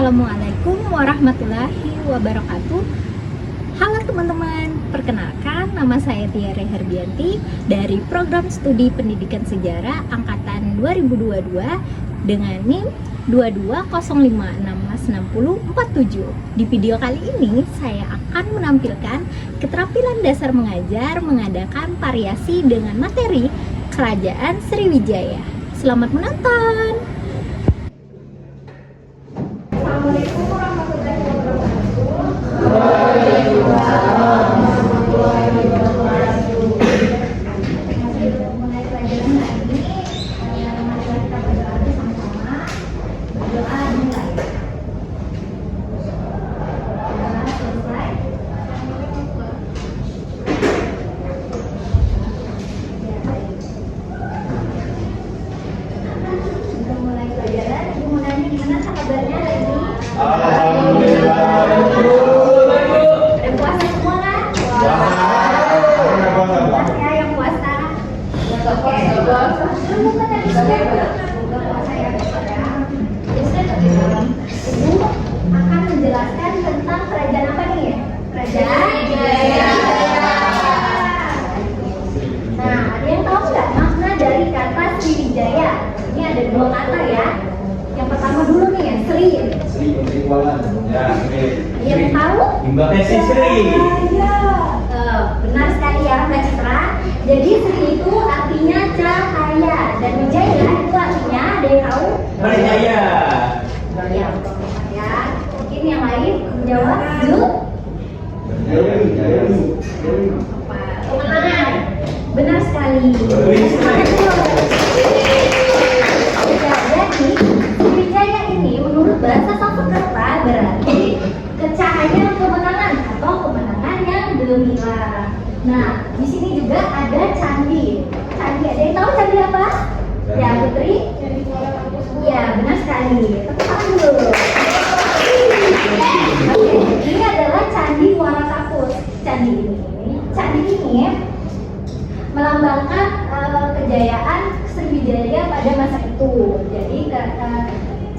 Assalamualaikum warahmatullahi wabarakatuh. Halo teman-teman, perkenalkan nama saya Tiare Herbianti dari Program Studi Pendidikan Sejarah Angkatan 2022 dengan NIM 2205166047. Di video kali ini saya akan menampilkan keterampilan dasar mengajar mengadakan variasi dengan materi Kerajaan Sriwijaya. Selamat menonton! Assalamualaikum warahmatullahi wabarakatuh. Waalaikumsalam warahmatullahi wabarakatuh. Mulai pelajaran hari ini, mari kita berdoa bersama-sama. Berdoa mulai. Berdoa selesai. Kita mulai pelajaran. Ibu mau nanya gimana kabarnya hari ini? Alhamdulillah. Ada puasa semua kan? Puasa ya yang puasa. Oke. Lu kan tadi sudah buka puasa ya besok ya. Ibu akan menjelaskan tentang kerajaan apa nih? Kerajaan Sriwijaya. Nah, ada yang tahu nggak makna dari kata Sriwijaya? Ini ada dua kata ya. Yang pertama dulu nih ya, Sri. Sri Kualan. Ya, oke. Yang tahu? Imbasnya si Sri. Ya, benar sekali ya Mbak Citra. Jadi Sri itu artinya cahaya dan Wijaya itu artinya ada yang tahu? Berjaya. Ya, ya. Mungkin yang lain menjawab Zul. Kemenangan. Benar sekali. Ya, jadi Sriwijaya ini menurut bahasa Sanskerta berarti kecahayaan kemenangan atau kemenangan yang gemilang. Nah, di sini juga ada candi. Candi, ada yang tahu candi apa? Ya, Putri? Ya, benar sekali. Tepuk tangan dulu. Oke, ini adalah Candi Muara Takus. Candi ini melambangkan kejayaan Sriwijaya pada masa itu. Jadi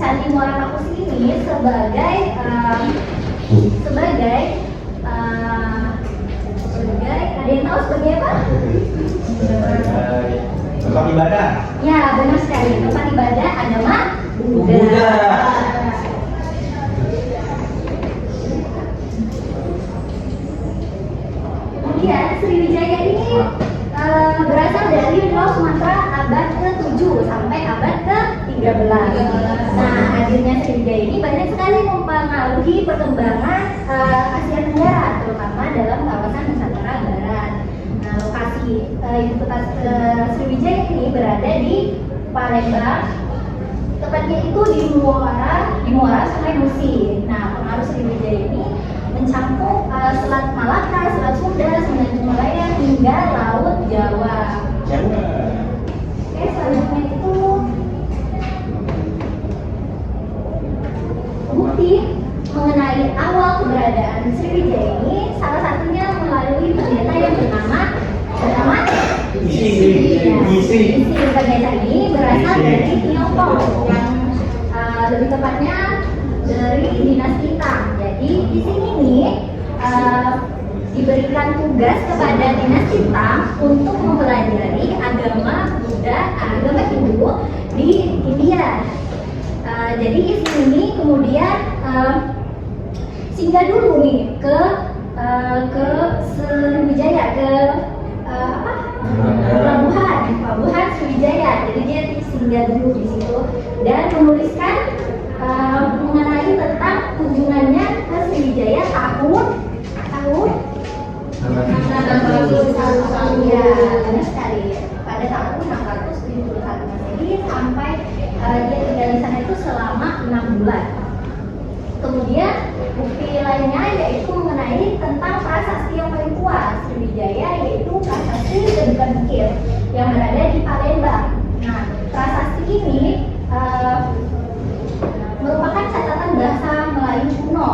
Candi Muara Takus ini sebagai ada yang tahu sebagai apa? Tempat ibadah. Ya, benar sekali. Tempat ibadah agama Buddha. Kemudian Sriwijaya ini berasal dari Pulau Sumatera abad ke-7 sampai abad ke-13. Nah, hadirnya Sriwijaya ini banyak sekali mempengaruhi perkembangan Asia Tenggara, terutama dalam kawasan Nusantara Barat. Nah, lokasi ibu kota Sriwijaya ini berada di Palembang, tepatnya itu di Muara Sungai Musi. Nah, pengaruh Sriwijaya ini mencakup Selat Malaka, Selat Sunda, Semenanjung Malaya hingga Laut Jawa. Oke, selanjutnya itu bukti mengenai awal keberadaan Sriwijaya ini salah satunya melalui pendeta yang bernama Isi pendeta ini berasal dari Tiongkok yang lebih tepatnya dari dinasti Tang. Jadi di sini nih diberikan tugas kepada dinasti Tang untuk mempelajari agama Buddha, agama Hindu di India. Jadi isi ini kemudian singgah dulu nih ke Sriwijaya, ke pelabuhan Sriwijaya. Jadi dia singgah dulu di situ dan menuliskan mengenai tentang kunjungannya ke Sriwijaya tahun 671. Ya, benar sekali. Pada tahun 671 Masehi sampai dia tinggal di sana itu selama 6 bulan. Kemudian bukti lainnya yaitu mengenai tentang prasasti yang paling tua Sriwijaya, yaitu prasasti Gedukan Bukit yang berada di Palembang. Nah, prasasti ini merupakan catatan bahasa Melayu kuno.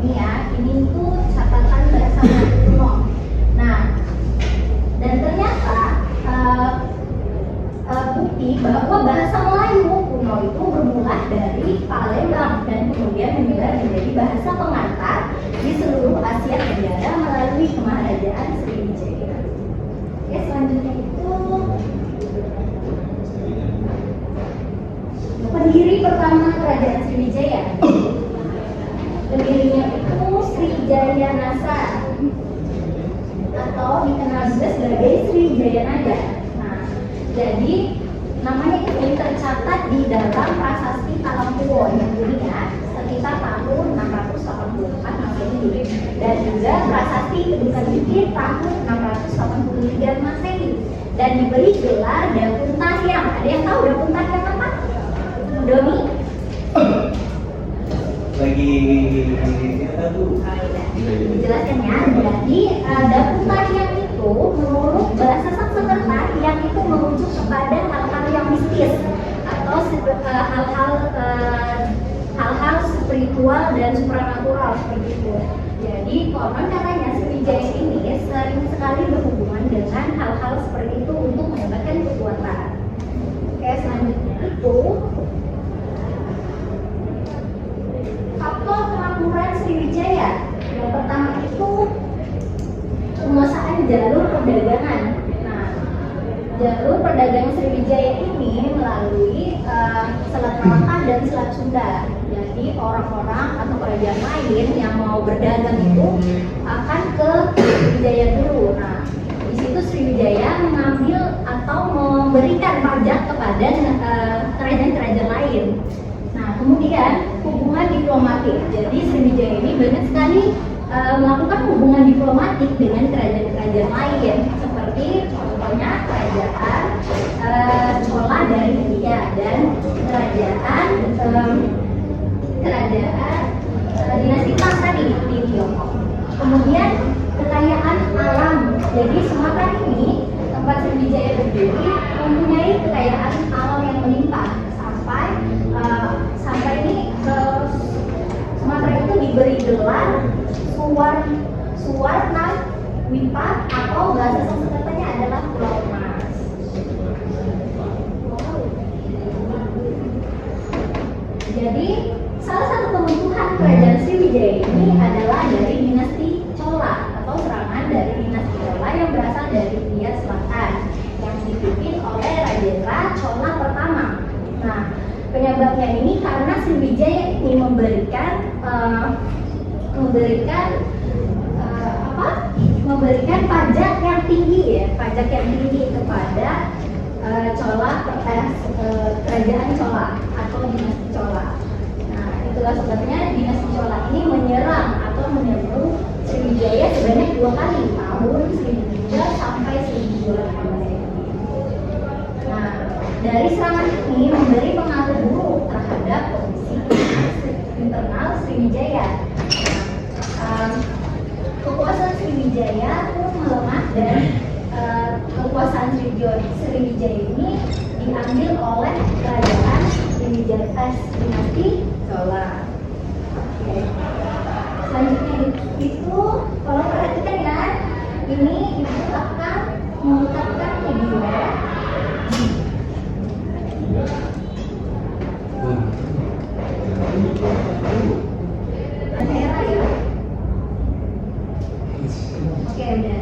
Ini ya, ini itu catatan bahasa Melayu kuno. Nah, dan ternyata bukti bahwa bahasa Melayu kuno itu bermula dari Palembang dan kemudian atau dikenal juga sebagai Sriwijaya Naga. Nah, jadi namanya itu tercatat di dalam prasasti Talangkuwo yang dunia sekitar tahun 684 Masehi dan juga prasasti Kedukan Bukit tahun 683 Masehi dan diberi gelar Dapuntahyang. Ada yang tahu Dapuntahyang apa? Doni? Lagi kita tuh. Dijelaskan ya. Jadi Dapuntahyang itu menurut bahasa Sanskerta yang itu merujuk kepada hal-hal yang mistis atau hal-hal spiritual dan supranatural seperti itu. Jadi konon katanya Sriwijaya ini sering sekali berhubungan dengan hal-hal seperti itu untuk mendapatkan kekuatan. Oke, selanjutnya itu faktor kemakmuran Sriwijaya. Yang pertama itu penguasaan jalur perdagangan. Nah, jalur perdagangan Sriwijaya ini melalui Selat Malaka dan Selat Sunda. Jadi orang-orang atau kerajaan lain yang mau berdagang itu akan ke Sriwijaya dulu. Nah, di situ Sriwijaya mengambil atau memberikan pajak kepada kerajaan-kerajaan lain. Nah, kemudian hubungan diplomatik. Jadi Sriwijaya ini banyak sekali melakukan hubungan diplomatik dengan kerajaan-kerajaan lain, seperti contohnya kerajaan Chola dari India dan kerajaan dinasti Tang tadi di Tiongkok. Kemudian kekayaan alam. Jadi Sumatera ini tempat Sriwijaya berdiri mempunyai kekayaan alam yang melimpah sampai ini Sumatera itu diberi gelar Suwarna Wipat atau bahasa Sanskertanya adalah Pulau Emas. Jadi salah satu kebutuhan kerajaan Sriwijaya ini adalah dari dinasti Chola atau serangan dari dinasti Chola yang berasal dari India Selatan yang dipimpin oleh Raja Chola pertama. Nah, penyebabnya ini karena Sriwijaya ini memberikan pajak yang tinggi kepada kerajaan Chola atau dinasti Chola. Nah, itulah sebabnya dinasti Chola ini menyerang atau menyerbu Sriwijaya sebanyak 2 kali, tahun 1003 sampai 1200. Nah, dari serangan ini memberi pengaruh buruk terhadap kondisi internal Sriwijaya. Kekuasaan Sriwijaya pun melemah dan kekuasaan Sriwijaya ini diambil oleh kerajaan dinasti Chola. Oke. Selanjutnya itu kalau perhatikan ya, ini ibu akan memutarkan video. Merah ya. Oke, udah.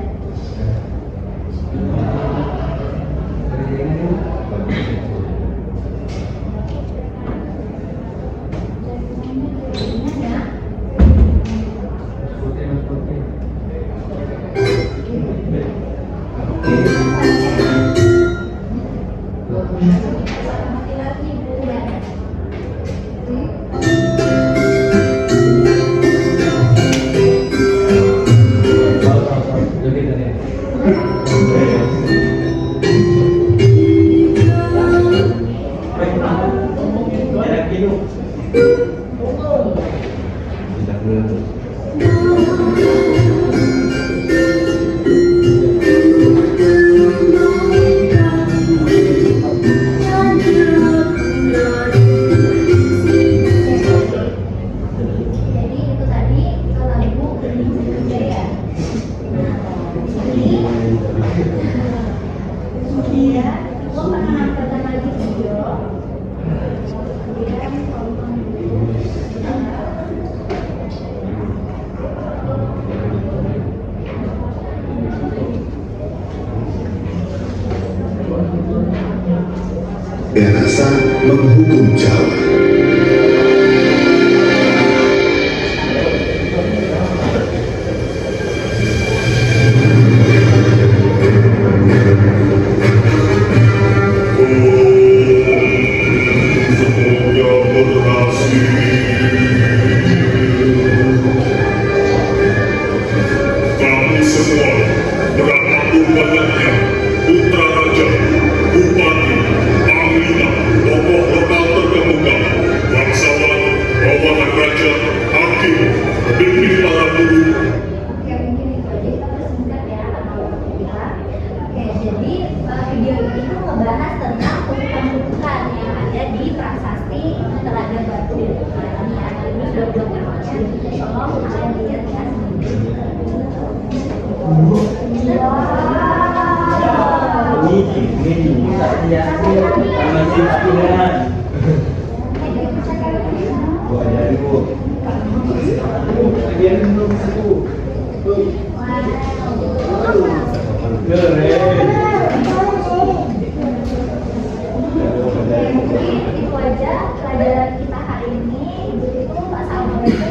Ganasa menghukum Jawa. Dalamnya, putra raja, bupati, panglima, tokoh lokal terkemuka, bangsawan, bawahan raja, hakim, pemimpin para guru. Oke, mungkin itu aja kita persingkat ya kalau kita. Oke, jadi video ini tuh ngebahas tentang kutukan-kutukan yang ada di prasasti Telaga Batu. Nah, ini ya, ini sudah filmnya. Tolong kalian lihat ya. Ini saya sama Cina. Bu ajarin bu. Ajarin dulu satu. Itu aja pelajaran kita hari ini. Itu Pak Salman itu